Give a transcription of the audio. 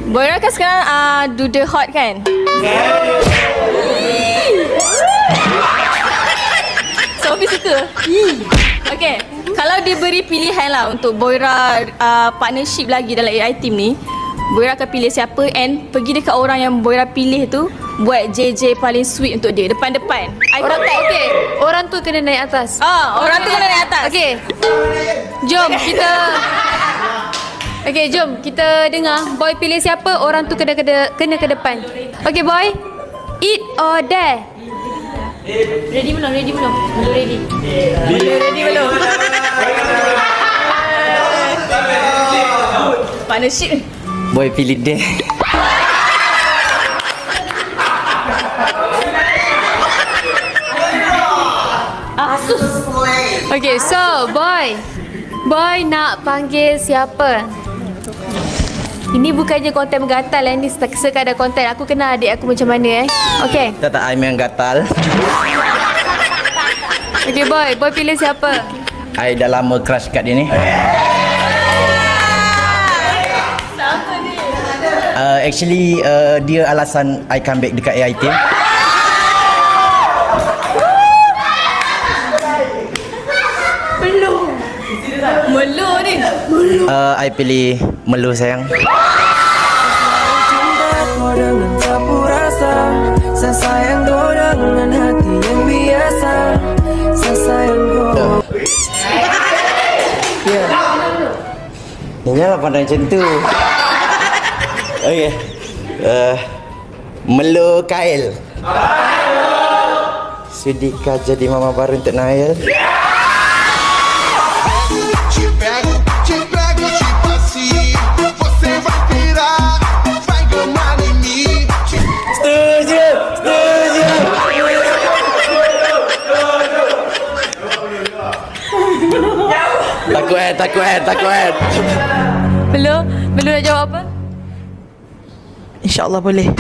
Boira kan sekarang do the hot kan? Sofi suka. Okay, kalau diberi pilihan lah untuk Boira partnership lagi dalam AI team ni, Boira akan pilih siapa and pergi dekat orang yang Boira pilih tu, buat JJ paling sweet untuk dia depan-depan. Orang tu okey. Orang tu kena naik atas. Orang tu kena naik atas. Okey. Jom kita Okey, jom kita dengar boy pilih siapa, orang tu kena ke depan. Okey boy. Eat or dare? Ready belum? Ready belum? Belum ready. Ready belum? Partnership. Boy pilih dia. Okay, so boy nak panggil siapa? Ini bukannya konten menggatal ni sekadar konten. Aku kenal adik aku macam mana Okay. Tak I memang gatal. Okay boy pilih siapa? I dah lama crush kat dia ni. Actually dia alasan I come back dekat AI team. Melu ni. I pilih Melu sayang. Saya sayang kau dengan hati yang biasa. Saya sayang kau. Ya. Janganlah pandang macam tu. Okey. Melu Kail. Sudikah jadi mama baru untuk Nail? Takut. Belum nak jawab apa? InsyaAllah boleh.